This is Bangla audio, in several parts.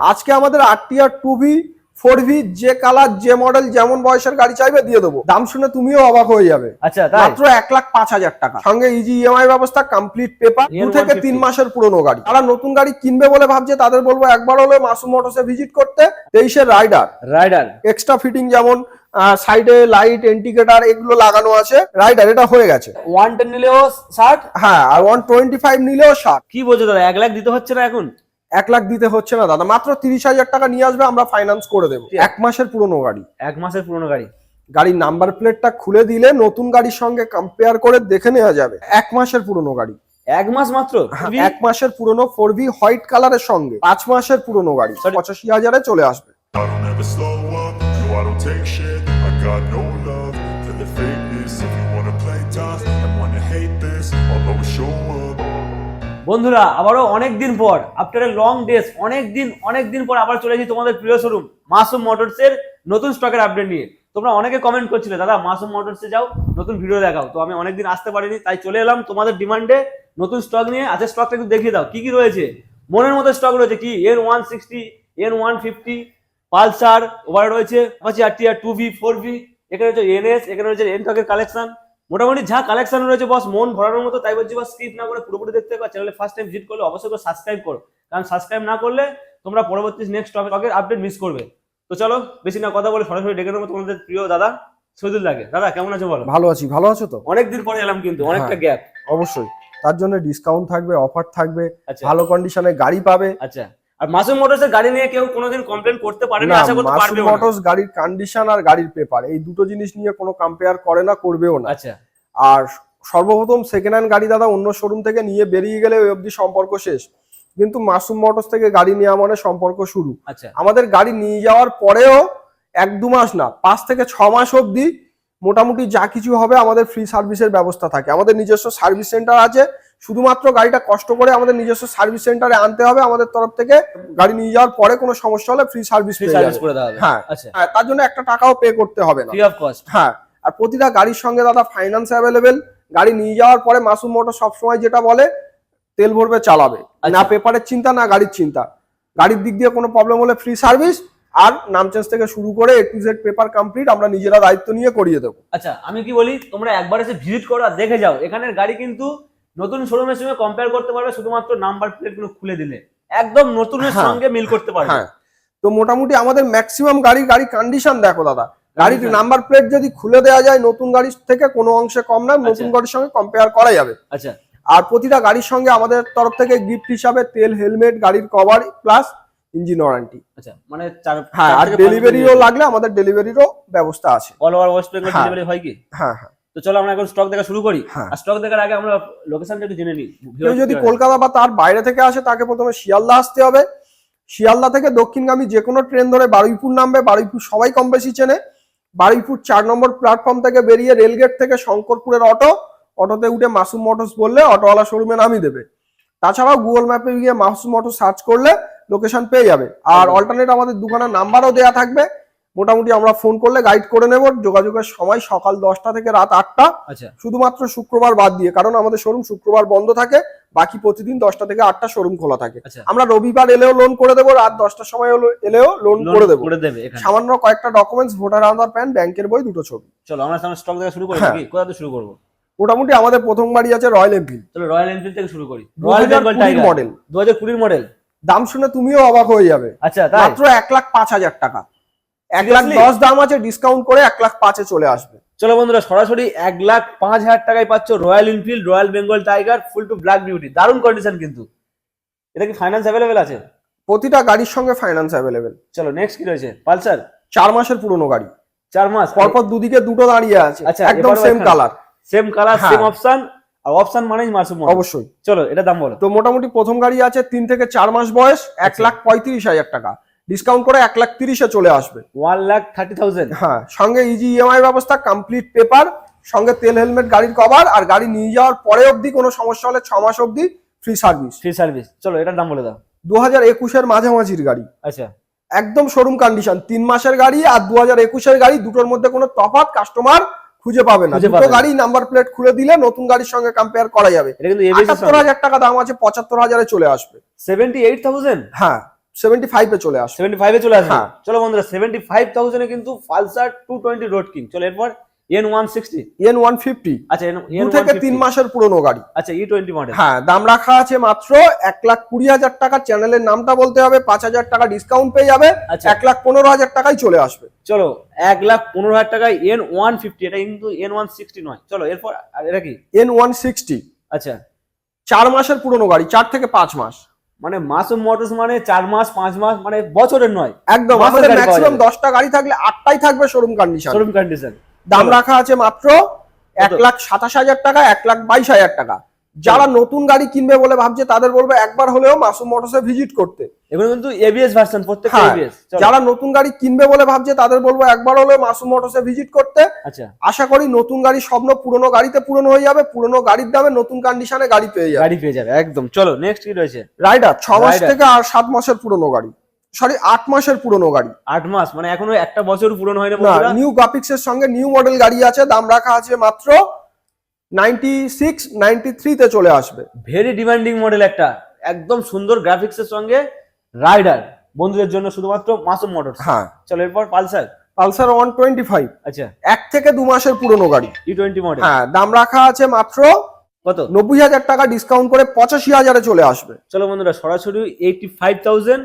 আজকে আমাদের আরটিআর 2V 4V যে কালার যে মডেল যেমন বয়সের গাড়ি চাইবে দিয়ে দেবো। দাম শুনে তুমিও অবাক হয়ে যাবে। আচ্ছা, মাত্র 1,05,000 টাকা, সঙ্গে ইজি ইএমআই ব্যবস্থা, কমপ্লিট পেপার, 2 থেকে 3 মাসের পুরনো গাড়ি। যারা নতুন গাড়ি কিনবে বলে ভাবছে তাদের বলবো একবার হলে মাসুম মোটরসে ভিজিট করতে। 23-এর রাইডার এক্সট্রা ফিটিং, যেমন সাইডে লাইট, ইন্ডিকেটর এগুলো লাগানো আছে। রাইডার এটা হয়ে গেছে 110 নিলেও 60, হ্যাঁ, আর 125 নিলেও 60। কি বলছো দাদা, 1 লাখ দিতে হচ্ছে না এখন? 1 লাখ দিতে হচ্ছে না দাদা, মাত্র 30,000 টাকা নিয়ে আসবে, আমরা ফাইন্যান্স করে দেবো। 1 মাসের পুরনো গাড়ি, 1 মাসের পুরনো গাড়ি। গাড়ির নাম্বার প্লেটটা খুলে দিলে নতুন গাড়ির সঙ্গে কম্পেয়ার করে দেখে নেওয়া যাবে। 1 মাসের পুরনো গাড়ি, 1 মাস মাত্র। 1 মাসের পুরনো 4V হোয়াইট কালারের সঙ্গে 5 মাসের পুরনো গাড়ি 85,000-এ চলে আসবে। বন্ধুরা, আবারও অনেকদিন পর, আফটার এ লং ডেজ, অনেকদিন পর আবার চলে এসেছি তোমাদের প্রিয় শোরুম মাসুম মোটরসের নতুন স্টকের আপডেট নিয়ে। তোমরা অনেকে কমেন্ট করছিলে দাদা মাসুম মোটরসে যাও, নতুন ভিডিও দেখাও। তো আমি অনেকদিন আসতে পারিনি, তাই চলে এলাম তোমাদের ডিমান্ডে নতুন স্টক নিয়ে। আজকে স্টকটা একটু দেখিয়ে দাও, কি কি রয়েছে। মনের মতো স্টক রয়েছে কি, N160, N150, পালসার, ওভার রয়েছে আরটিআর 2V 4V, এখানে রয়েছে NS, এখানে রয়েছে এনটকের কালেকশন। মোটামুটি যা কালেকশন রয়েছে বস, মন ভরানোর মতো। তাই বলছি বস, স্কিপ না করে পুরোপুরি দেখতে হবে। চ্যানেলে ফার্স্ট টাইম ভিজিট করলে অবশ্যই করে সাবস্ক্রাইব করো, কারণ সাবস্ক্রাইব না করলে তোমরা পরবর্তী নেক্সট স্টকের আপডেট মিস করবে। তো চলো বেশি না কথা বলে সরাসরি ডেকে নেবো তোমাদের প্রিয় দাদা শহীদুল্লাহকে। দাদা কেমন আছো বলো? ভালো আছি, ভালো আছো তো? অনেকদিন পরে এলাম, কিন্তু অনেকটা গ্যাপ। অবশ্যই, তার জন্য ডিসকাউন্ট থাকবে, অফার থাকবে, ভালো কন্ডিশনে গাড়ি পাবে। আচ্ছা, আর মাসুম মোটরসের গাড়ি নিয়ে কেউ কোনোদিন কমপ্লেইন করতে পারে না, আশা করতে পারবে না। মাসুম মোটরস গাড়ির কন্ডিশন আর গাড়ির পেপার এই দুটো জিনিস নিয়ে কোনো কম্পেয়ার করে না, করবেও না। আচ্ছা, আর সর্বপ্রথম সেকেন্ড হ্যান্ড গাড়ি দাদা অন্য শোরুম থেকে নিয়ে বেরিয়ে গেলে ওই অবধি সম্পর্ক শেষ, কিন্তু মাসুম মোটরস থেকে গাড়ি নেওয়া মানে সম্পর্ক শুরু। আচ্ছা, আমাদের গাড়ি নিয়ে যাওয়ার পরেও 1-2 মাস না, 5 থেকে 6 মাস অবধি মোটামুটি যা কিছু হবে আমাদের ফ্রি সার্ভিসের ব্যবস্থা থাকে। আমাদের নিজস্ব সার্ভিস সেন্টার আছে, শুধুমাত্র গাড়িটা কষ্ট করে আমাদের নিজস্ব সার্ভিস সেন্টারে আনতে হবে। আমাদের তরফ থেকে গাড়ি নিয়ে যাওয়ার পরে কোনো সমস্যা হলে ফ্রি সার্ভিস করে দেওয়া হবে। হ্যাঁ, আচ্ছা, তার জন্য একটা টাকাও পে করতে হবে না, ফ্রি অফ কস্ট। হ্যাঁ, আর প্রতিটা গাড়ির সঙ্গে দাদা ফাইন্যান্স অ্যাভেলেবেল। গাড়ি নিয়ে যাওয়ার পরে মাসুম মোটর সবসময় যেটা বলে, তেল ভরবে চালাবে, না পেপারের চিন্তা না গাড়ির চিন্তা। গাড়ির দিক দিয়ে কোনো প্রবলেম হলে ফ্রি সার্ভিস, আর নাম চেঞ্জ থেকে শুরু করে A to Z paper complete আমরা নিজেরা দায়িত্ব নিয়ে করিয়ে দেবো। আচ্ছা, আমি কি বলি, তোমরা একবার এসে ভিজিট করো আর দেখে যাও। এখানের গাড়ি কিন্তু নতুন শোরুমের সঙ্গে কম্পেয়ার করতে পারবে, শুধুমাত্র নাম্বার প্লেট গুলো খুলে দিলে একদম নতুনের সঙ্গে মিল করতে পারবে। হ্যাঁ, তো মোটামুটি আমাদের ম্যাক্সিমাম গাড়ি কন্ডিশন দেখো দাদা, গাড়ির নাম্বার প্লেট যদি খুলে দেওয়া যায় নতুন গাড়ির থেকে কোনো অংশে কম না, নতুন গাড়ির সঙ্গে কম্পেয়ার করা যাবে। আচ্ছা, আর প্রতিটা গাড়ির সঙ্গে আমাদের তরফ থেকে গিফট হিসাবে তেল, হেলমেট, গাড়ির কভার প্লাস ইঞ্জিন ওয়ারেন্টি। আচ্ছা, মানে হ্যাঁ, আর ডেলিভারিও লাগলে আমাদের ডেলিভারিরও ব্যবস্থা আছে। All over West Bengal delivery হয় কি? হ্যাঁ হ্যাঁ। তো চলো আমরা এখন স্টক দেখা শুরু করি। আর স্টক দেখার আগে আমরা লোকেশনটা একটু জেনে নিই। কেউ যদি কলকাতা বা তার বাইরে থেকে আসে তাকে প্রথমে শিয়ালদা আসতে হবে। শিয়ালদা থেকে দক্ষিণগামী যে কোনো ট্রেন ধরে বারুইপুর নামবে। বারুইপুর সবাই কম বেশি চেনে। বারুইপুর 4 নম্বর প্ল্যাটফর্ম থেকে বেরিয়ে রেলগেট থেকে শঙ্করপুরের অটোতে উঠে মাসুম মোটরস বললে অটোওয়ালা শোরুমে নামিয়ে দেবে। তাছাড়াও গুগল ম্যাপে গিয়ে মাসুম মোটরস সার্চ করলে লোকেশন পেয়ে যাবে। আর অল্টারনেট আমাদের দোকানের নাম্বারও দেওয়া থাকবে, মোটামুটি আমরা ফোন করলে গাইড করে নেব। যোগাযোগের সময় সকাল 10টা থেকে রাত 8টা, শুধুমাত্র শুক্রবার বাদ দিয়ে, কারণ আমাদের শোরুম শুক্রবার বন্ধ থাকে, বাকি প্রতিদিন 10টা থেকে 8টা শোরুম খোলা থাকে। আমরা রবিবার এলেও লোন করে দেবো, রাত 10টার সময় এলেও লোন করে দেবো। সামান্য কয়েকটা ডকুমেন্টস, ভোটার আধার, প্যান, ব্যাংকের বই, 2টো ছবি। চলো আমরা স্টক দেখা শুরু করি। কোথা থেকে শুরু করবো? মোটামুটি আমাদের প্রথম গাড়ি আছে রয়্যাল এনফিল্ড। চলো রয়্যাল এনফিল্ড থেকে শুরু করি। Royal Bengal tiger model, 2020 model. দাম শুনে তুমিও অবাক হয়ে যাবে। আচ্ছা, মাত্র 1,05,000 টাকা। 1,10,000 দাম আছে, ডিসকাউন্ট করে 1,05,000-এ চলে আসবে। চলো বন্ধুরা, সরাসরি 1,05,000 টাকায় পাচ্ছ royal Enfield royal Bengal tiger full to black beauty. দারুণ কন্ডিশন কিন্তু। এটা কি ফাইন্যান্স অ্যাভেলেবেল আছে? প্রতিটা গাড়ির সঙ্গে ফাইন্যান্স অ্যাভেলেবেল। চলো নেক্সট কি রয়েছে? পালসার 4 মাসের পুরনো গাড়ি। 4 মাস পরপর দুদিকে দুটো দাঁড়িয়ে আছে, একদম সেম কালার, সেম অপশন। আর অপশন মানেই মাসুম মোটরস। অবশ্যই। চলো এটা দাম বলো। তো মোটামুটি প্রথম গাড়ি আছে 3 থেকে 4 মাস বয়স, 1,35,000 টাকা, ডিসকাউন্ট করে 1,30,000-এ চলে আসবে। 1,30,000। হ্যাঁ, সঙ্গে ইজি ইএমআই ব্যবস্থা, কমপ্লিট পেপার, সঙ্গে তেল, হেলমেট, গাড়ির কভার, আর গাড়ি নিয়ে যাওয়ার পরে অবধি কোনো সমস্যা হলে 6 মাস অবধি ফ্রি সার্ভিস। চলো এটার দাম বলে দাও। 2021-এর মাঝামাঝির গাড়ি। আচ্ছা, একদম শোরুম কন্ডিশন। 3 মাসের গাড়ি আর 2021-এর গাড়ি, দুটোর মধ্যে কোনো তফাৎ কাস্টমার খুঁজে পাবে না। দুটো গাড়ি নাম্বার প্লেট খুলে দিলে নতুন গাড়ির সঙ্গে কম্পেয়ার করা যাবে। 78,000 টাকা দাম আছে, 75,000-এ চলে আসবে। 78,000? হ্যাঁ, 75 এ চলে আসবে। 75 এ চলে আসবে। হ্যাঁ। চলো বন্ধুরা 75,000 এ কিন্তু পালসার 220 রোড কিং। চলো এরপর N160। N150 আচ্ছা 2 থেকে 3 মাসের পুরনো গাড়ি। আচ্ছা E20 মডেল। হ্যাঁ, দাম রাখা আছে মাত্র 1,20,000 টাকা। চ্যানেলের নামটা বলতে হবে, 5,000 টাকা ডিসকাউন্ট পেয়ে যাবে, আচ্ছা। 1,15,000 টাকায় চলে আসবে। চলো 1,15,000 টাকায় N150, এটা কিন্তু N160 নয়। চলো এরপর আর এটা কি? N160 আচ্ছা 4 মাসের পুরনো গাড়ি, 4 থেকে 5 মাস। মানে মাসুম মোটরস মানে 4 মাস 5 মাস মানে বছরের নয়, একদম। মাসের আমাদের গাড়ি পাওয়া ম্যাক্সিমাম যাবে। 10টা গাড়ি থাকলে 8টাই থাকবে শোরুম কন্ডিশন। Showroom condition. দাম রাখা আছে মাত্র 1,27,000 টাকা, 1,22,000 টাকা। যারা নতুন গাড়ি কিনবে বলে ভাবছে তাদের বলবো একবার হলেও মাসুম মোটরসে ভিজিট করতে। এগুলো কিন্তু এবিএস ভার্সন, প্রত্যেকটা হ্যাঁ, এবিএস। যারা নতুন গাড়ি কিনবে বলে ভাবছে তাদের বলবো একবার হলেও মাসুম মোটরসে ভিজিট করতে। আচ্ছা আশা করি নতুন গাড়ি স্বপ্ন পুরনো গাড়িতে পূরণ হয়ে যাবে, পুরনো গাড়ির দামে নতুন কন্ডিশনে গাড়ি পেয়ে যাবে। গাড়ি পেয়ে যাবে একদম। চলো নেক্সট কি রয়েছে? রাইডার 6 মাস রাইডার। থেকে আর 7 মাসের পুরনো গাড়ি, সরি 8 মাসের পুরনো গাড়ি। 8 মাস মানে এখনো একটা বছর পূরণ হয়নি না, বন্ধুরা। নিউ গ্রাফিক্স এর সঙ্গে নিউ মডেল গাড়ি আছে। দাম রাখা আছে মাত্র 96, 93 তে চলে আসবে। ভেরি ডিমান্ডিং মডেল একটা, একদম সুন্দর গ্রাফিক্স এর সঙ্গে রাইডার বন্ধুদের জন্য শুধুমাত্র মাসুম মোটরস। হ্যাঁ, চলো এরপর পালসার। পালসার 125 আচ্ছা 1 থেকে 2 মাসের পুরনো গাড়ি। E20 model. হ্যাঁ, দাম রাখা আছে মাত্র কত? 90,000 টাকা, ডিসকাউন্ট করে 85,000 এ চলে আসবে। চলো বন্ধুরা সরাসরি 85,000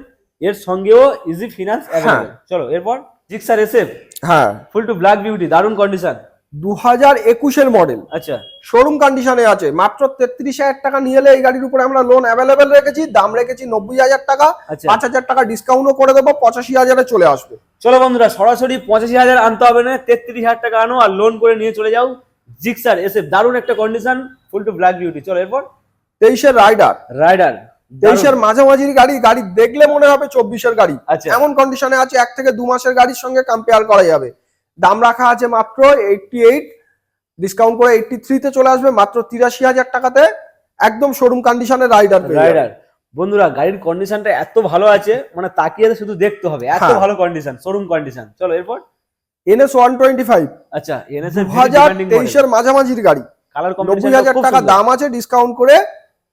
এর সঙ্গেও ইজি ফিনান্স অ্যাভেলেবল। চলো এরপর জিক্সার এসএফ হ্যাঁ, ফুল টু ব্ল্যাক বিউটি, দারুণ কন্ডিশন। 2021 এর মডেল, আচ্ছা শোরুম কন্ডিশনে আছে। মাত্র 33,000 টাকা নিয়ে এলে এই গাড়ির উপরে আমরা লোন অ্যাভেলেবেল রেখেছি। দাম রেখেছি 90,000 টাকা, আচ্ছা। 5,000 টাকা ডিসকাউন্টও করে দেবো, 85,000 এ চলে আসবে। চলো বন্ধুরা সরাসরি 85,000 আনতে হবে না, 33,000 টাকা আনো আর লোন করে নিয়ে চলে যাও। জিক্সার এসএফ দারুণ একটা condition, full to black beauty. চলো এরপর 23 এর রাইডার, রাইডার 23 এর মাঝামাঝির গাড়ি, গাড়ি দেখলে মনে হবে 24 এর গাড়ি, আচ্ছা। এমন কন্ডিশনে আছে। 1 থেকে 2 মাসের গাড়ির সঙ্গে কম্পেয়ার করা যাবে। দাম রাখা আছে মাত্র 88, ডিসকাউন্ট করে 83 তে চলে আসবে, মাত্র 83,000 টাকাতে একদম শোরুম কন্ডিশনে রাইডার। রাইডার বন্ধুরা গাড়ির কন্ডিশনটা এত ভালো আছে, মানে তাকিয়ে শুধু দেখতে হবে, এত হ্যাঁ। ভালো কন্ডিশন, শোরুম কন্ডিশন। চলো এরপর NS 125, আচ্ছা এনএস এর 2023 এর মাঝামাঝির গাড়ি, কালার 90,000 টাকা দাম আছে, ডিসকাউন্ট করে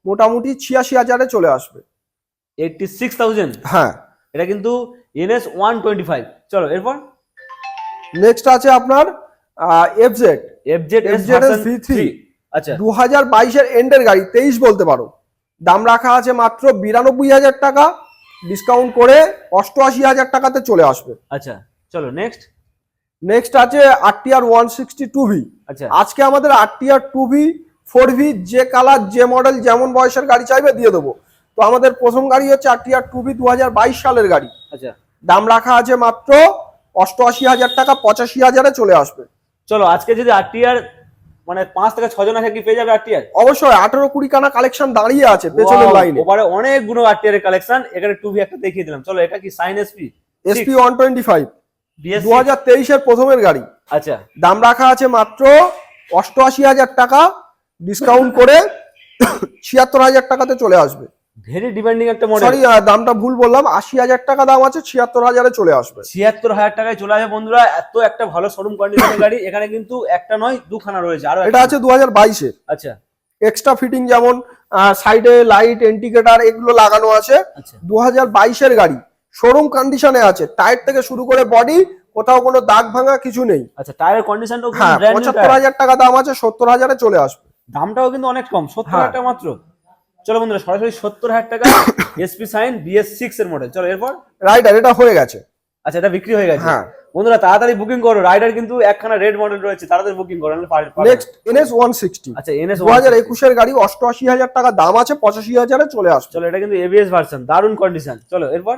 মোটামুটি 86,000 এ চলে আসবে। 86,000। হ্যাঁ, এটা কিন্তু NS 125। চলো এরপর নেক্সট আছে আপনার FZ FZS V3, আচ্ছা 2022 এর এন্ডের গাড়ি, 23 বলতে পারো। দাম রাখা আছে মাত্র 92,000 টাকা, ডিসকাউন্ট করে 88,000 টাকাতে চলে আসবে। আচ্ছা চলো নেক্সট। নেক্সট আছে RTR 162V। আচ্ছা আজকে আমাদের RTR 2V 4V যে কালার যে মডেল যেমন বয়সের গাড়ি চাইবে দিয়ে দেবো। তো আমাদের প্রথম গাড়ি হচ্ছে RTR 2V 2022 সালের গাড়ি। আচ্ছা দাম রাখা আছে মাত্র 88,000 টাকা, 85,000 এ চলে আসবে। চলো আজকে যদি আরটিআর মানে 5 থেকে 6 জন আছে কি পেয়ে যাবে আরটিআর? অবশ্যই 18-20 খানা কালেকশন দাঁড়িয়ে আছে পেছনের লাইনে। ওপারে অনেকগুলো আরটিআর এর কালেকশন, এখানে 2V একটা দেখিয়ে দিলাম। চলো এটা কি সাইন SP SP 125 BS 2023 এর প্রথমের গাড়ি। আচ্ছা দাম রাখা আছে মাত্র 88,000 টাকা, ডিসকাউন্ট করে 76,000 টাকাতে চলে আসবে। ভেরি ডিমান্ডিং একটা মডেল। সরি, দামটা ভুল বললাম, 80,000 টাকা দাম আছে, 76,000 এ চলে আসবে। 76,000 টাকায় চলে আসবে বন্ধুরা। এত একটা ভালো শোরুম কন্ডিশনের গাড়ি, এখানে কিন্তু একটা নয় দুখানা রয়েছে। আরো এটা আছে 2022 এর। আচ্ছা এক্সট্রা ফিটিং যেমন সাইডে লাইট, ইন্ডিকেটর এগুলো লাগানো আছে। আচ্ছা 2022 এর গাড়ি, শোরুম কন্ডিশনে আছে। টায়ার থেকে শুরু করে বডি কোথাও কোনো দাগ ভাঙা কিছু নেই। আচ্ছা টায়ারের কন্ডিশনটাও হ্যাঁ, ব্র্যান্ড নিউ। 75,000 টাকা দাম আছে, 70,000 এ চলে আসবে। দামটাও কিন্তু অনেক কম, 70,000 টাকা মাত্র। চলো বন্ধুরা সরাসরি 70,000 টাকা SP সাইন BS6 এর মডেল। চলো এরপর রাইডার, এটা হয়ে গেছে। আচ্ছা এটা বিক্রি হয়ে গেছে। হ্যাঁ বন্ধুরা তাড়াতাড়ি বুকিং করো, রাইডার কিন্তু একখানা রেড মডেল রয়েছে, তাড়াতাড়ি বুকিং করো নাহলে পাবে। নেক্সট NS 160, আচ্ছা NS 2021 এর গাড়ি, 88,000 টাকা দাম আছে, 85,000 এ চলে আসবে। চলো এটা কিন্তু ABS ভার্সন, দারুণ কন্ডিশন। চলো এরপর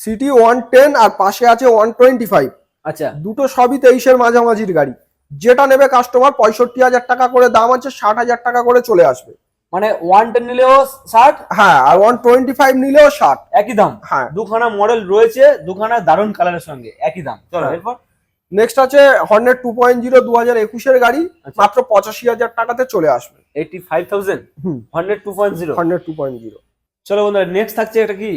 সিটি 110 আর পাশে আছে 125। আচ্ছা দুটো সবই 23 এর মাঝামাঝির গাড়ি। যেটা নেবে কাস্টমার 65,000 টাকা করে দাম আছে, 60,000 টাকা করে চলে আসবে। মানে 110 নিলেও 60, হ্যাঁ, আর 125 নিলেও 60। একই দাম। হ্যাঁ, দুখানা মডেল রয়েছে, দুখানা দারুণ কালারের সঙ্গে একই দাম। চলো হ্যাঁ। এরপর নেক্সট আছে হর্নেট 2.0 2021 এর গাড়ি, আচ্ছা। মাত্র 85,000 টাকাতে চলে আসবে। 85,000 হুম, 100 হর্নেট 2.0। চলো বন্ধুরা নেক্সট থাকছে এটা কি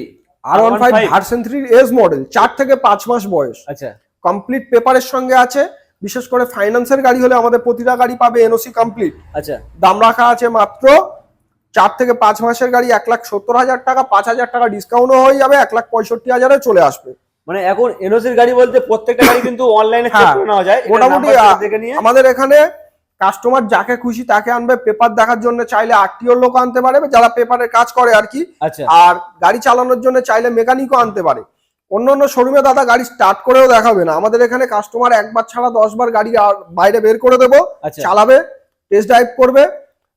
R15 ভার্সন 3 এস মডেল, 4 থেকে 5 মাস বয়স, আচ্ছা কমপ্লিট পেপারের সঙ্গে আছে। বিশেষ করে ফাইন্যান্সের গাড়ি হলে আমাদের প্রতিটা গাড়ি পাবে NOC কমপ্লিট। আচ্ছা দাম রাখা আছে মাত্র 4 থেকে 5 মাসের গাড়ি 1,70,000 টাকা, 5,000 টাকা ডিসকাউন্টও হয়ে যাবে, 1,65,000 চলে আসবে। মানে এখন এনওসির গাড়ি বলতে প্রত্যেকটা গাড়ি কিন্তু অনলাইনে চেক করে নেওয়া যায়, মোটামুটি দেখে নিয়ে আমাদের এখানে কাস্টমার যাকে খুশি তাকে আনবে। পেপার দেখার জন্য চাইলে আরটিওর লোক আনতে পারে, যারা পেপারের কাজ করে আর কি। আচ্ছা, আর গাড়ি চালানোর জন্য চাইলে মেকানিকও আনতে পারে। অন্য শোরুমে দাদা গাড়ি স্টার্ট করেও দেখাবে না, আমাদের এখানে কাস্টমার একবার ছাড়া 10 বার গাড়ি বাইরে বের করে দেবো, আচ্ছা, চালাবে, টেস্ট ড্রাইভ করবে,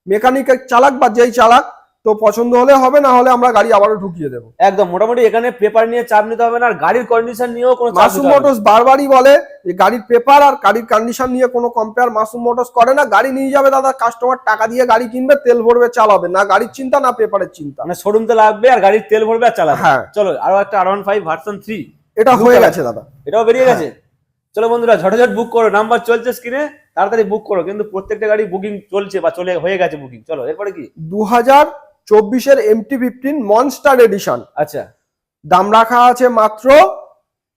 মেকানিক চালাক বা যেই চালাক, তো পছন্দ হলে হবে, না হলে আমরা গাড়ি আবারও ঢুকিয়ে দেবো। একদম মোটামুটি এখানে পেপার নিয়ে চাপ নিতে হবে না, আর গাড়ির কন্ডিশন নিয়েও কোনো চাপ মাসুম নিতে হবে না। মোটরস বারবারই বলে যে গাড়ির পেপার আর গাড়ির কন্ডিশন নিয়ে কোনো কম্পেয়ার মাসুম মোটরস করে না। গাড়ি নিয়ে যাবে দাদা, কাস্টমার টাকা দিয়ে গাড়ি কিনবে, তেল ভরবে, চালাবে, না গাড়ির চিন্তা না পেপারের চিন্তা। মানে শোরুম তো লাগবে আর গাড়ির তেল ভরবে আর চালাবে। হ্যাঁ। চলো আরো একটা R15 ভার্সন 3 এটা হয়ে গেছে দাদা, এটাও বেরিয়ে গেছে। চলো বন্ধুরা ঝটঝট বুক করো, নাম্বার চলছে স্ক্রিনে, তাড়াতাড়ি বুক করো, কিন্তু প্রত্যেকটা গাড়ি বুকিং চলছে বা চলে হয়ে গেছে বুকিং। চলো এরপরে কি 2024 MT-15 মনস্টার এডিশন। আচ্ছা, দাম রাখা আছে মাত্র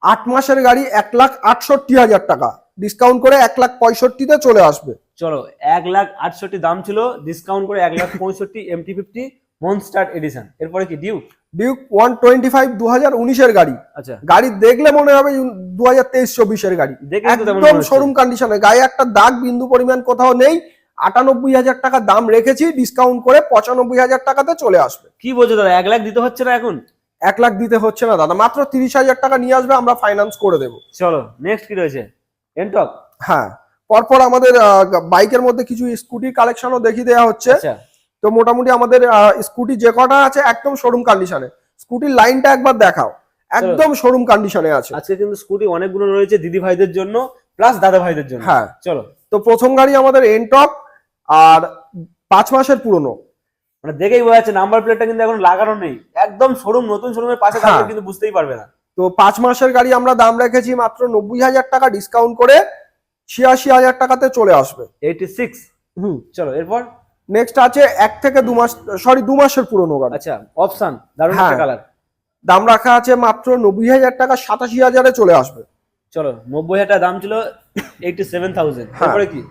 8 মাসের গাড়ি 1,68,000 টাকা, ডিসকাউন্ট করে 1,65,000 চলে আসবে। চলো 1,68,000 দাম ছিল, ডিসকাউন্ট করে 1,65,000 MT-50 মনস্টার এডিশন। এরপরে কি ডিউক 125 2019 গাড়ি। আচ্ছা, গাড়ি দেখলে মনে হবে 2023-24 গাড়ি, দেখে তো তেমন একদম মনে হচ্ছে। শোরুম কন্ডিশনে, গায়ে একটা দাগ বিন্দু পরিমাণ কোথাও নেই। 98,000 টাকা দাম রেখেছি, ডিসকাউন্ট করে 95,000 টাকাতে চলে আসবে। কি বলছো দাদা, 1 লাখ দিতে হচ্ছে না এখন? 1 লাখ দিতে হচ্ছে না দাদা, মাত্র 30,000 টাকা নিয়ে আসবে, আমরা ফাইন্যান্স করে দেবো। চলো নেক্সট কি রয়েছে? এনটক। হ্যাঁ, পরপর আমাদের বাইকের মধ্যে কিছু স্কুটি কালেকশনও দেখিয়ে দেওয়া হচ্ছে। আচ্ছা, তো মোটামুটি আমাদের স্কুটি যে কটা আছে একদম শোরুম কন্ডিশনে। স্কুটির লাইনটা একবার দেখাও, একদম শোরুম কন্ডিশনে আছে। আজকে কিন্তু স্কুটি অনেকগুলো রয়েছে দিদি ভাইদের জন্য প্লাস দাদা ভাইদের জন্য। হ্যাঁ, চলো। তো প্রথম গাড়ি আমাদের এনটক, আর 5 মাসের পুরনো। মানে দেখেই বোঝা যাচ্ছে নাম্বার প্লেটটা কিন্তু এখন লাগানো নেই, একদম শোরুম, নতুন শোরুমের পাশে থাকলে কিন্তু বুঝতেই পারবে না। তো 5 মাসের গাড়ি আমরা দাম রেখেছি মাত্র 90,000 টাকা, ডিসকাউন্ট করে 86,000 টাকাতে চলে আসবে। 86। চলো এরপর নেক্সট আছে 1 থেকে 2 মাস, সরি 2 মাসের পুরনো গাড়ি। আচ্ছা, অপশন দারুণ একটা কালার। দাম রাখা আছে মাত্র 90,000 টাকা, 87,000-এ চলে আসবে। চলো 90,000 টাকা দাম ছিল, 87,000। এরপরে কি?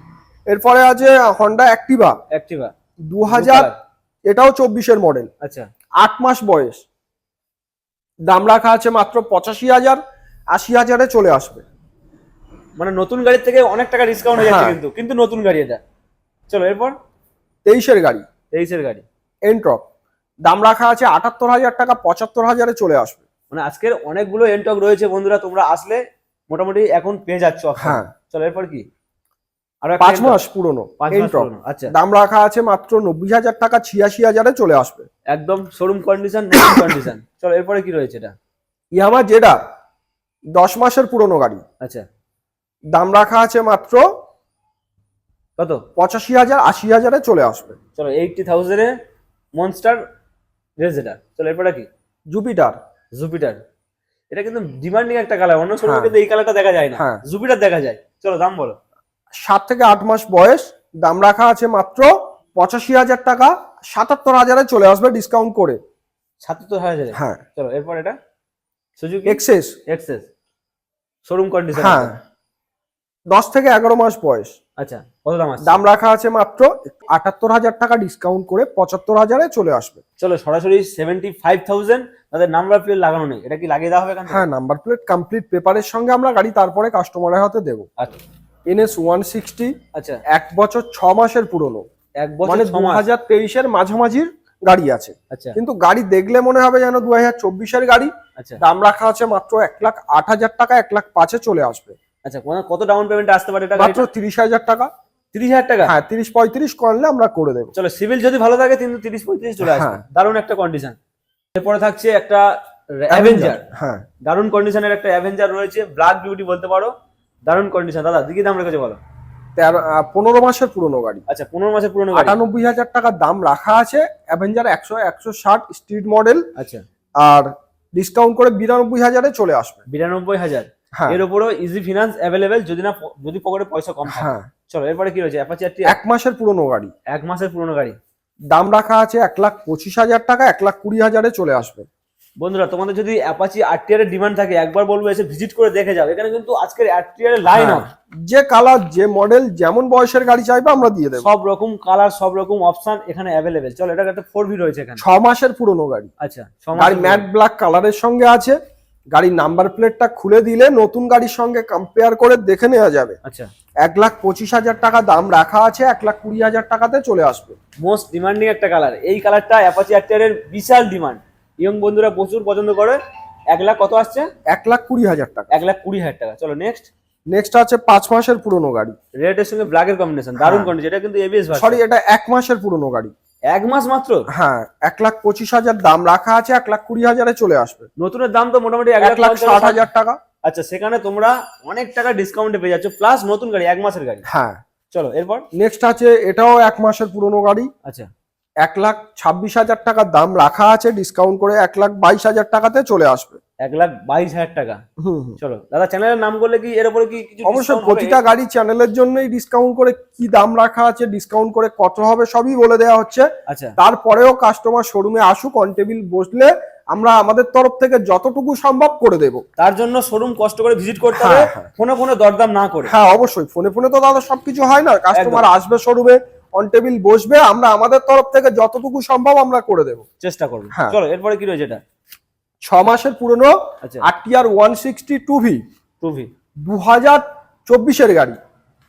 এরপরে আছে হন্ডা অ্যাক্টিভা 2000, এটাও 24-এর মডেল। আচ্ছা, 8 মাস বয়স। দাম রাখা আছে মাত্র 85,000, 80,000-এ চলে আসবে। মানে নতুন গাড়ির থেকে অনেক টাকা ডিসকাউন্ট হয়ে যাচ্ছে কিন্তু নতুন গাড়ি এটা। চলো এরপর 23-এর গাড়ি 23-এর গাড়ি এনট্রক, দাম রাখা আছে 78,000 টাকা, 75,000-এ চলে আসবে। মানে আজকের অনেকগুলো এনটক রয়েছে বন্ধুরা, তোমরা আসলে মোটামুটি এখন পেয়ে যাচ্ছ। হ্যাঁ, চলো এরপর কি? আর 5 মাস পুরনো এনট্রক, আচ্ছা, দাম রাখা আছে মাত্র 90,000 টাকা, 86,000-এ চলে আসবে। একদম শোরুম কন্ডিশন, নতুন কন্ডিশন। চলো এরপরে কি রয়েছে? এটা ইয়ামাহা জেডার 10 মাসের পুরনো গাড়ি। আচ্ছা, দাম রাখা আছে মাত্র কত? 85,000, 80,000-এ চলে আসবে। চলো 80,000-এ মনস্টার রেজেডার। চলো এরপরে কি? জুপিটার। এটা কিন্তু ডিমান্ডিং একটা কালার, অন্য শোরুমে কিন্তু এই কালারটা দেখা যায় না, জুপিটার দেখা যায়। চলো দাম বলো। 7 থেকে 8 মাস বয়স, দাম রাখা আছে মাত্র 85,000 টাকা, 77,000-এ চলে আসবে ডিসকাউন্ট করে। 77,000। হ্যাঁ, চলো এরপর এটা সুজুকি এক্সেস শোরুম কন্ডিশন। হ্যাঁ, 10 থেকে 11 মাস বয়স। আচ্ছা, কত দাম আছে? দাম রাখা আছে মাত্র 78,000 টাকা, ডিসকাউন্ট করে 75,000-এ চলে আসবে। চলো সরাসরি 75,000, তাদের নাম্বার প্লেট লাগানো নেই, এটা কি লাগিয়ে দেওয়া হবে? হ্যাঁ, নাম্বার প্লেট কমপ্লিট পেপারের সঙ্গে আমরা গাড়ি তারপরে কাস্টমারের হাতে দেবো। আচ্ছা, NS 160, আচ্ছা, 1 বছর 6 মাসের পুরনো, 1 বছর মানে 6 মাস। 2023-এর মাঝামাঝির গাড়ি আছে, আচ্ছা, কিন্তু গাড়ি দেখলে মনে হবে যেন 2024-এর গাড়ি। আচ্ছা, দাম রাখা আছে মাত্র 1,08,000 টাকা, 1,05,000-এ চলে আসবে। আচ্ছা, কত ডাউন পেমেন্ট আসতে পারে এটা? মাত্র 30,000 টাকা। 30,000 টাকা? হ্যাঁ, 30-35 করলে আমরা করে দেবো। চলো সিভিল যদি ভালো থাকে কিন্তু 30-35 চলে আসবে। দারুণ একটা কন্ডিশন। এরপরে থাকছে একটা অ্যাভেঞ্জার। হ্যাঁ, দারুণ কন্ডিশনের একটা অ্যাভেঞ্জার রয়েছে, ব্ল্যাক বিউটি বলতে পারো, দারুণ কন্ডিশন। দাদা দিকে দাম রেখেছে বলো? 15 মাসের পুরনো গাড়ি। আচ্ছা, 15 মাসের পুরনো গাড়ি, 98,000 টাকা দাম রাখা আছে। Avenger 100-160 street model. আচ্ছা, আর ডিসকাউন্ট করে 92,000-এ চলে আসবে। 92,000। হ্যাঁ, এর উপরও ইজি ফিনান্স অ্যাভেলেবেল, যদি পকেটে পয়সা কম থাকে। হ্যাঁ, চলো এরপরে কি রয়েছে? অ্যাপাচি আর 1 মাসের পুরনো গাড়ি, 1 মাসের পুরনো গাড়ি, দাম রাখা আছে 1,25,000 টাকা, 1,20,000-এ চলে আসবে। বন্ধুরা তোমাদের যদি অ্যাপাচি আরটিআর এর ডিমান্ড থাকে একবার বলবো এসে ভিজিট করে দেখে যাও। এখানে কিন্তু আজকের আরটিআর এর লাইন আপ, যে কালার যে মডেল যেমন বয়সের গাড়ি চাইবে আমরা দিয়ে দেবো। সব রকম কালার সব রকম অপশন এখানে অ্যাভেলেবেল। চলো এটা একটা 4V রয়েছে এখানে, 6 মাসের পুরনো গাড়ি। আচ্ছা গাড়ি ম্যাট ব্ল্যাক কালারের সঙ্গে আছে। গাড়ির নাম্বার প্লেটটা খুলে দিলে নতুন গাড়ির সঙ্গে কম্পেয়ার করে দেখে নেওয়া যাবে। আচ্ছা 1,25,000 টাকা দাম রাখা আছে, 1,20,000 টাকাতে চলে আসবে। মোস্ট ডিমান্ডিং একটা কালার, এই কালারটা অ্যাপাচি আরটিআর এর বিশাল ডিমান্ড, ইয়ং বন্ধুরা প্রচুর পছন্দ করে। 1 লাখ কত আসছে? 1,20,000 টাকা। 1,20,000 টাকা। চলো নেক্সট আছে 5 মাসের পুরনো গাড়ি, রেড এর সঙ্গে ব্ল্যাক এর কম্বিনেশন, দারুণ কন্ডিশন। এটা কিন্তু এবিএস ভার্সন। সরি এটা 1 মাসের পুরনো গাড়ি। 1 মাস মাত্র? হ্যাঁ 1,25,000 দাম রাখা আছে, 1,20,000 চলে আসবে। নতুনের দাম তো মোটামুটি 1,60,000 টাকা। আচ্ছা সেখানে তোমরা অনেক টাকা ডিসকাউন্টে পেয়ে যাচ্ছ, প্লাস নতুন গাড়ি 1 মাসের গাড়ি। হ্যাঁ চলো এরপর নেক্সট আছে, এটাও 1 মাসের পুরনো গাড়ি। আচ্ছা 1,26,000 টাকার দাম রাখা আছে, ডিসকাউন্ট করে 1,22,000 টাকাতে চলে আসবে। 1,22,000 টাকা। হুম। চলো দাদা চ্যানেলের নাম করলে কি এর উপরে কি কিছু অবশ্যই discount প্রতিটা হবে? গাড়ি চ্যানেলের জন্যই ডিসকাউন্ট করে কি দাম রাখা আছে, ডিসকাউন্ট করে কত হবে সবই বলে দেওয়া হচ্ছে। আচ্ছা তারপরেও কাস্টমার শোরুমে আসুক, অন টেবিল বসলে আমরা আমাদের তরফ থেকে যতটুকু সম্ভব করে দেব। তার জন্য শোরুম কষ্ট করে ভিজিট করতে হবে, হ্যাঁ। ফোনে ফোনে দরদাম না করে। হ্যাঁ অবশ্যই, ফোনে ফোনে তো দাদা সবকিছু হয় না, কাস্টমার আসবে শোরুমে, অন টেবিল বসবে, আমরা আমাদের তরফ থেকে যতটুকু সম্ভব আমরা করে দেব, চেষ্টা করবো। হ্যাঁ। চলো এরপরে কি রয়েছে? এটা 6 মাসের পুরনো আচ্ছা আরটিআর 160 2V 2V 2024 গাড়ি।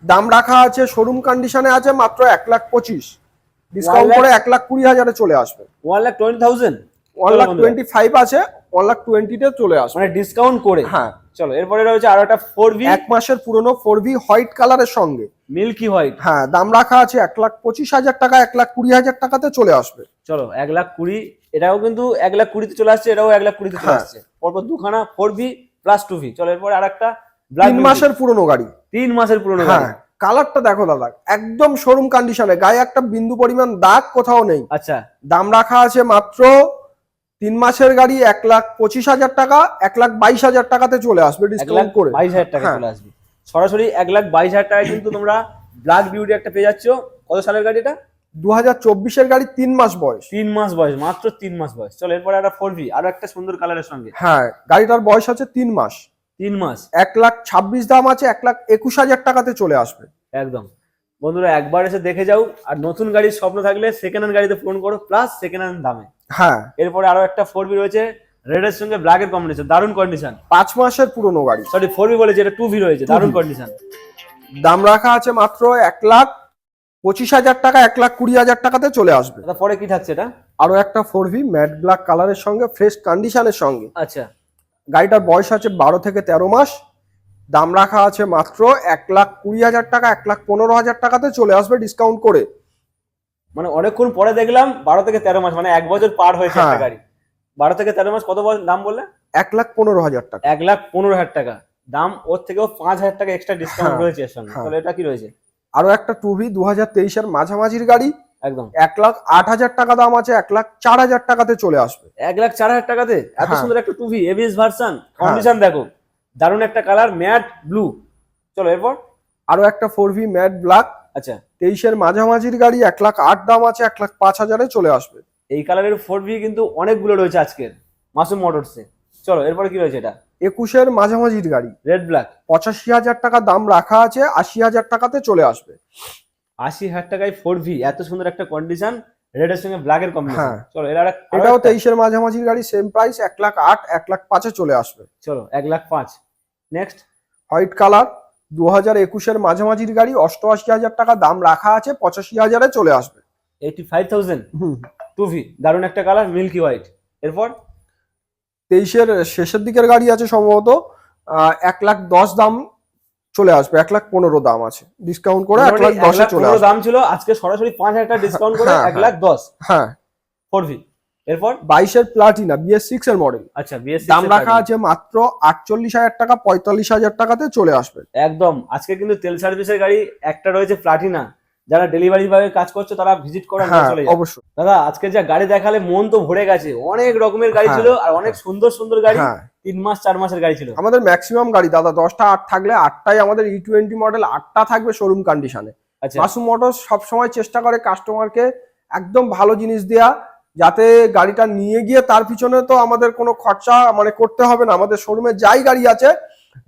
দাম রাখা আছে, শোরুম কন্ডিশনে আছে মাত্র 1,25,000, ডিসকাউন্ট করে 1,20,000 চলে আসবে। 1,20,000 1,25,000 আছে, 1,20,000 চলে আসবে মানে ডিসকাউন্ট করে। হ্যাঁ চলো এরপরে রয়েছে আরো একটা 4V 1 মাসের পুরনো 4V হোয়াইট কালারের সঙ্গে। Milky white. হ্যাঁ দাম রাখা আছে 1,25,000 টাকা, 1,20,000 টাকাতে চলে আসবে। চলো 1,20,000, এটাও কিন্তু 1,20,000 চলে আসছে, এটাও 1,20,000 চলে হ্যাঁ। আসছে। পরপর দুখানা 4V প্লাস 2V। চলো এরপরে আরেকটা 3 মাসের পুরনো গাড়ি। 3 মাসের পুরনো হ্যাঁ গাড়ি। কালারটা দেখো দাদা, একদম শোরুম কন্ডিশনে, গায়ে একটা বিন্দু পরিমাণ দাগ কোথাও নেই। আচ্ছা দাম রাখা আছে মাত্র 3 মাসের গাড়ি 1,25,000 টাকা, 1,22,000 টাকাতে চলে আসবে ডিসকাউন্ট করে। 1,22,000 টাকা হ্যাঁ। চলে আসবে সরাসরি। 1,22,000 টাকায় কিন্তু তোমরা ব্ল্যাক বিউটি একটা পেয়ে যাচ্ছ। কত সালের গাড়ি এটা? 2024 গাড়ি, 3 মাস বয়স। 3 মাস বয়স, মাত্র 3 মাস বয়স। চলো এরপরে একটা 4V, আরো একটা সুন্দর কালারের সঙ্গে। হ্যাঁ গাড়িটার বয়স আছে 3 মাস। 3 মাস 1,26,000 দাম আছে, 1,21,000 টাকাতে চলে আসবে। একদম। বন্ধুরা একবার এসে দেখে যাও, আর নতুন গাড়ির স্বপ্ন থাকলে সেকেন্ড হ্যান্ড গাড়িতে ফোন করো, প্লাস সেকেন্ড হ্যান্ড দামে। হ্যাঁ এরপরে আরো একটা 4V রয়েছে, রেড এর সঙ্গে ব্ল্যাক এর কম্বিনেশন, দারুণ কন্ডিশন। 5 মাসের পুরনো গাড়ি। সরি 4V বলেছে, এটা 2V রয়েছে, দারুণ কন্ডিশন। দাম রাখা আছে মাত্র 1,25,000 টাকা, 1,20,000 টাকাতে চলে আসবে। পরে কি থাকছে এটা? আরো একটা 4V ম্যাট ব্ল্যাক কালারের সঙ্গে, ফ্রেশ কন্ডিশনের সঙ্গে। আচ্ছা গাড়িটার বয়স আছে 12 থেকে 13 মাস। দাম রাখা আছে মাত্র 1,20,000 টাকা, 1,15,000 টাকাতে চলে আসবে ডিসকাউন্ট করে। মানে অনেকক্ষণ পরে দেখলাম 12 থেকে 13 মাস, মানে 1 বছর পার হয়েছে একটা হ্যাঁ। গাড়ি। 12 থেকে 13 মাস কত দাম বললে? 1,15,000 টাকা। 1,15,000 টাকা দাম, ওর থেকেও 5,000 টাকা এক্সট্রা ডিসকাউন্ট হ্যাঁ, রয়েছে এর সঙ্গে। হ্যাঁ। তাহলে এটা কি রয়েছে? আরো একটা 2V 2023 মাঝামাঝির গাড়ি, একদম 1,08,000 টাকা দাম আছে, 1,04,000 টাকাতে চলে আসবে। 1,04,000 টাকাতে এত হ্যাঁ। সুন্দর একটা 2V এবিএস ভার্সন, কন্ডিশন দেখো, দারুণ একটা কালার, ম্যাট ব্লু। চলো এরপর আরো একটা 4V ম্যাট ব্ল্যাক, আচ্ছা 23 মাঝামাঝির গাড়ি, 1,08,000 দাম আছে, 1,05,000 চলে আসবে। এই কালারের 4V কিন্তু অনেকগুলো রয়েছে আজকের মাসুম মোটরসে। চলো এরপরে কি রয়েছে? এটা 21 মাঝামাঝির গাড়ি, রেড ব্ল্যাক, 85,000 টাকা দাম রাখা আছে, 80,000 টাকাতে চলে আসবে। 80,000 টাকায় 4V, এত সুন্দর একটা কন্ডিশন, রেড এর সঙ্গে ব্ল্যাক এর কম্বিনেশন। হ্যাঁ। চলো এটাও 23 মাঝামাঝির গাড়ি, সেম প্রাইস 1,08,000, 1,05,000 চলে আসবে। চলো 1,05,000। নেক্সট হোয়াইট কালার 2021 মাঝামাঝির গাড়ি, 88,000 টাকা দাম রাখা আছে, 85,000 চলে আসবে। 85,000 হুম 2V, দারুণ একটা কালার, মিল্কি হোয়াইট। এরপর 23 শেষের দিকের গাড়ি আছে সম্ভবত, 1,10,000 দাম চলে আসবে, 1,15,000 দাম আছে, ডিসকাউন্ট করে 1,10,000 চলে 1,15,000 আসবে। দাম ছিল, আজকে সরাসরি 5,000 টাকা ডিসকাউন্ট করে হ্যাঁ, 1,10,000 হ্যাঁ 4V। এরপর 22 প্লাটিনা BS6 এর মডেল, আচ্ছা BS6 দাম রাখা আছে মাত্র 48,000 টাকা, 45,000 টাকাতে চলে আসবে। একদম। আজকে কিন্তু তেল সার্ভিসের গাড়ি একটা রয়েছে প্লাটিনা, যারা ডেলিভারি ভাবে কাজ করছে তারা ভিজিট করে নিয়ে হ্যাঁ চলে যায়। অবশ্যই দাদা আজকে যা গাড়ি দেখালে মন তো ভরে গেছে, অনেক রকমের গাড়ি হ্যাঁ, ছিল, আর অনেক সুন্দর সুন্দর গাড়ি। হ্যাঁ 3 মাস 4 মাসের গাড়ি ছিল আমাদের ম্যাক্সিমাম গাড়ি দাদা 10টা 8 থাকলে 8টাই আমাদের E20 মডেল, 8টা থাকবে শোরুম কন্ডিশনে। আচ্ছা মাসুম মোটরস সবসময় চেষ্টা করে কাস্টমারকে একদম ভালো জিনিস দেয়া, যাতে গাড়িটা নিয়ে গিয়ে তার পিছনে তো আমাদের কোনো খরচা মানে করতে হবে না। আমাদের শোরুমে যাই গাড়ি আছে,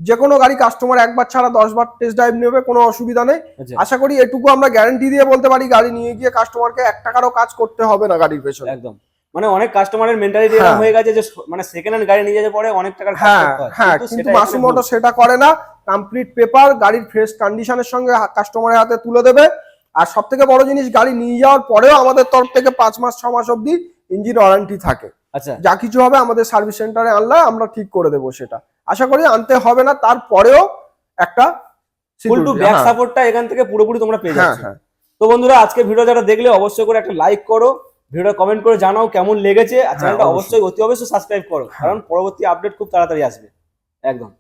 যে কোনো গাড়ি কাস্টমার একবার ছাড়া 10 বার টেস্ট ড্রাইভ নেবে, কোনো অসুবিধা নেই। আচ্ছা, আশা করি এটুকু আমরা গ্যারান্টি দিয়ে বলতে পারি, গাড়ি নিয়ে গিয়ে কাস্টমারকে 1 টাকারও কাজ করতে হবে না গাড়ির পেছনে। একদম। মানে অনেক কাস্টমারের মেন্টালিটি এরকম হ্যাঁ। হয়ে গেছে যে মানে সেকেন্ড হ্যান্ড গাড়ি নিয়ে যেতে পরে অনেক টাকার কাজ হ্যাঁ করতে হয়, হ্যাঁ, কিন্তু কিন্তু সেটা মাসুম এখানে মোটর সেটা করে না। কমপ্লিট পেপার গাড়ির ফ্রেশ কন্ডিশনের সঙ্গে কাস্টমারের হাতে তুলে দেবে। আর সব থেকে বড় জিনিস, গাড়ি নিয়ে যাওয়ার পরেও আমাদের তরফ থেকে 5 মাস 6 মাস অব্দি ইঞ্জিন ওয়ারেন্টি থাকে। আচ্ছা, যা কিছু হবে আমাদের সার্ভিস সেন্টারে আনলে আমরা ঠিক করে দেবো, সেটা আশা করি আনতে হবে না। তারপরেও একটা ফুল টু security, ব্যাক হ্যাঁ, সাপোর্টটা এখান থেকে পুরোপুরি তোমরা পেয়ে হ্যাঁ যাচ্ছ। হ্যাঁ তো বন্ধুরা, আজকে ভিডিও যারা দেখলে অবশ্যই করে একটা লাইক করো, ভিডিও কমেন্ট করে জানাও কেমন লেগেছে, আর হ্যাঁ, চ্যানেলটা অবশ্যই। অবশ্যই অতি অবশ্যই সাবস্ক্রাইব করো, কারণ পরবর্তী আপডেট খুব তাড়াতাড়ি আসবে। একদম।